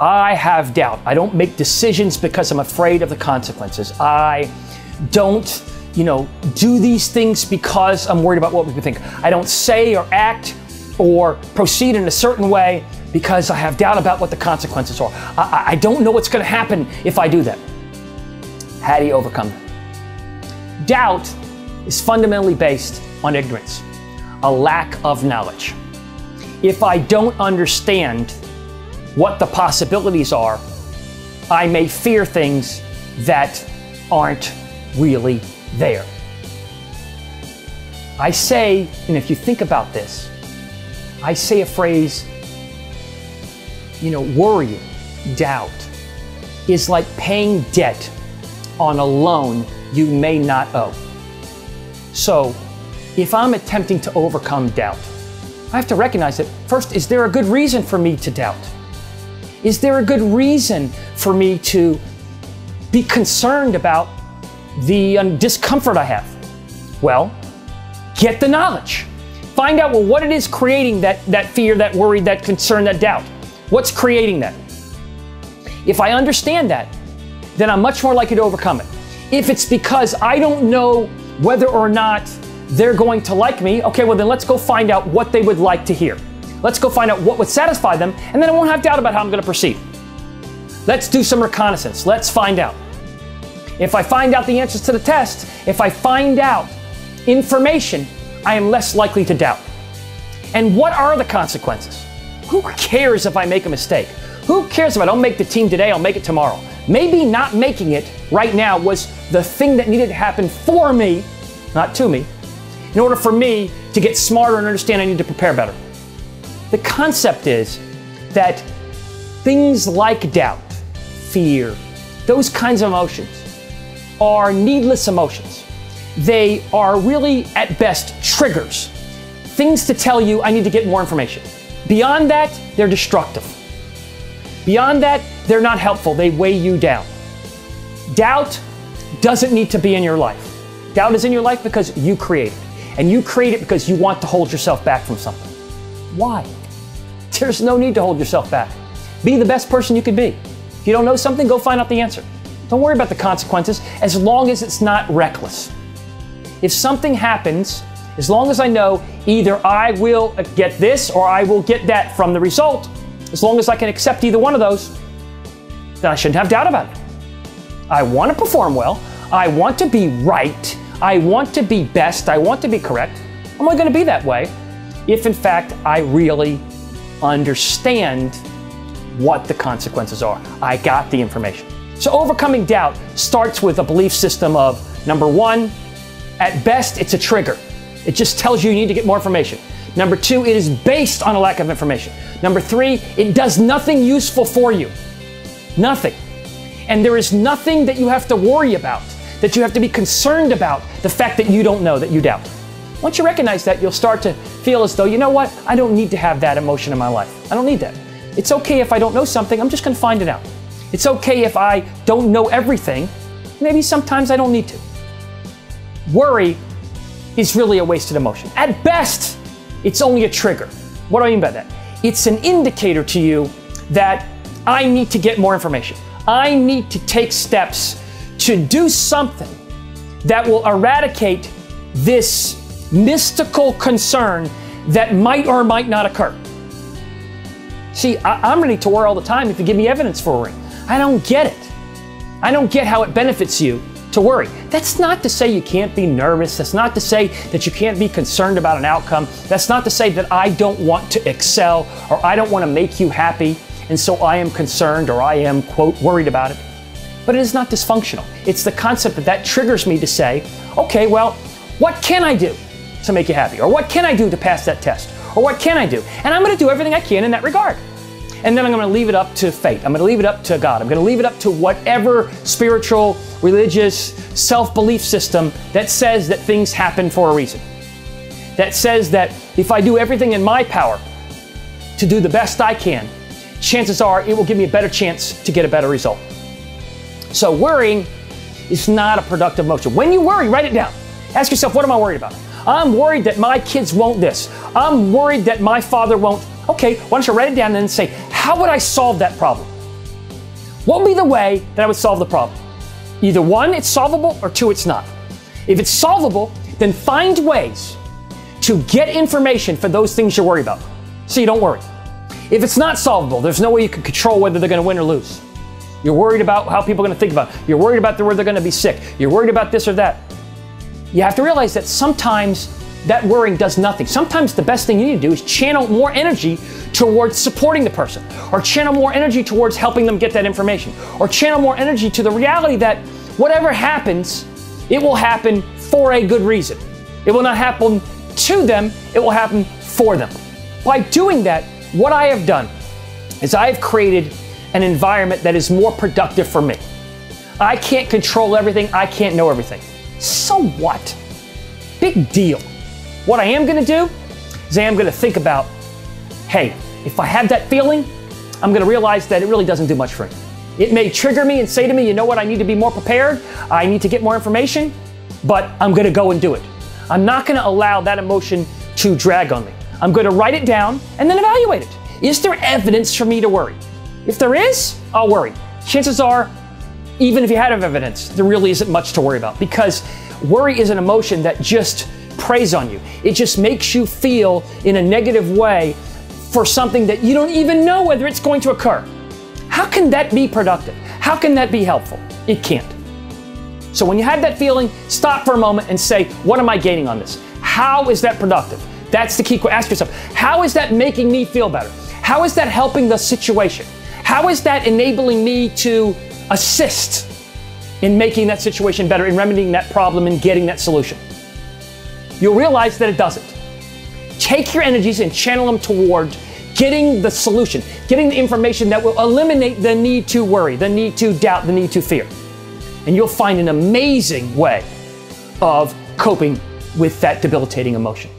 I have doubt. I don't make decisions because I'm afraid of the consequences. I don't, do these things because I'm worried about what people think. I don't say or act or proceed in a certain way because I have doubt about what the consequences are. I don't know what's going to happen if I do that. How do you overcome that? Doubt is fundamentally based on ignorance, a lack of knowledge. If I don't understand what the possibilities are, I may fear things that aren't really there. I say, and if you think about this, I say a phrase, worrying, doubt, is like paying debt on a loan you may not owe. So, if I'm attempting to overcome doubt, I have to recognize that first, is there a good reason for me to doubt? Is there a good reason for me to be concerned about the discomfort I have? Well, get the knowledge. Find out, what it is creating that fear, that worry, that concern, that doubt. What's creating that? If I understand that, then I'm much more likely to overcome it. If it's because I don't know whether or not they're going to like me, okay, well then let's go find out what they would like to hear. Let's go find out what would satisfy them, and then I won't have doubt about how I'm going to proceed. Let's do some reconnaissance. Let's find out. If I find out the answers to the test, if I find out information, I am less likely to doubt. And what are the consequences? Who cares if I make a mistake? Who cares if I don't make the team today, I'll make it tomorrow? Maybe not making it right now was the thing that needed to happen for me, not to me, in order for me to get smarter and understand I need to prepare better. The concept is that things like doubt, fear, those kinds of emotions are needless emotions. They are really, at best, triggers. Things to tell you I need to get more information. Beyond that, they're destructive. Beyond that, they're not helpful. They weigh you down. Doubt doesn't need to be in your life. Doubt is in your life because you create it. And you create it because you want to hold yourself back from something. Why? There's no need to hold yourself back. Be the best person you could be. If you don't know something, go find out the answer. Don't worry about the consequences as long as it's not reckless. If something happens, as long as I know either I will get this or I will get that from the result, as long as I can accept either one of those, then I shouldn't have doubt about it. I want to perform well. I want to be right. I want to be best. I want to be correct. I'm only going to be that way if, in fact, I really understand what the consequences are. I got the information. So overcoming doubt starts with a belief system of, number one, at best, it's a trigger. It just tells you you need to get more information. Number two, it is based on a lack of information. Number three, it does nothing useful for you. Nothing. And there is nothing that you have to worry about, that you have to be concerned about, the fact that you don't know, that you doubt. Once you recognize that, you'll start to feel as though, you know what, I don't need to have that emotion in my life. I don't need that. It's okay if I don't know something, I'm just going to find it out. It's okay if I don't know everything. Maybe sometimes I don't need to. Worry is really a wasted emotion. At best, it's only a trigger. What do I mean by that? It's an indicator to you that I need to get more information. I need to take steps to do something that will eradicate this mystical concern that might or might not occur. See, I'm ready to worry all the time if you give me evidence for worry. I don't get it. I don't get how it benefits you to worry. That's not to say you can't be nervous. That's not to say that you can't be concerned about an outcome. That's not to say that I don't want to excel or I don't want to make you happy and so I am concerned or I am, quote, worried about it. But it is not dysfunctional. It's the concept that triggers me to say, okay, well, what can I do to make you happy? Or what can I do to pass that test? Or what can I do? And I'm going to do everything I can in that regard. And then I'm going to leave it up to fate. I'm going to leave it up to God. I'm going to leave it up to whatever spiritual, religious, self-belief system that says that things happen for a reason. That says that if I do everything in my power to do the best I can, chances are it will give me a better chance to get a better result. So worrying is not a productive emotion. When you worry, write it down. Ask yourself, what am I worried about? I'm worried that my kids won't this. I'm worried that my father won't. Okay, why don't you write it down and then say, how would I solve that problem? What would be the way that I would solve the problem? Either one, it's solvable, or two, it's not. If it's solvable, then find ways to get information for those things you're worried about, so you don't worry. If it's not solvable, there's no way you can control whether they're going to win or lose. You're worried about how people are going to think about it. You're worried about whether they're going to be sick. You're worried about this or that. You have to realize that sometimes that worrying does nothing. Sometimes the best thing you need to do is channel more energy towards supporting the person, or channel more energy towards helping them get that information, or channel more energy to the reality that whatever happens, it will happen for a good reason. It will not happen to them, it will happen for them. By doing that, what I have done is I have created an environment that is more productive for me. I can't control everything, I can't know everything. So what? Big deal. What I am gonna do is I am gonna think about, hey, if I have that feeling, I'm gonna realize that it really doesn't do much for me. It may trigger me and say to me, you know what, I need to be more prepared, I need to get more information, but I'm gonna go and do it. I'm not gonna allow that emotion to drag on me. I'm gonna write it down and then evaluate it. Is there evidence for me to worry? If there is, I'll worry. Chances are, even if you had evidence, there really isn't much to worry about, because worry is an emotion that just preys on you. It just makes you feel in a negative way for something that you don't even know whether it's going to occur. How can that be productive? How can that be helpful? It can't. So when you have that feeling, stop for a moment and say, what am I gaining on this? How is that productive? That's the key. Ask yourself, how is that making me feel better? How is that helping the situation? How is that enabling me to assist in making that situation better, in remedying that problem and getting that solution? You'll realize that it doesn't. Take your energies and channel them toward getting the solution, getting the information that will eliminate the need to worry, the need to doubt, the need to fear. And you'll find an amazing way of coping with that debilitating emotion.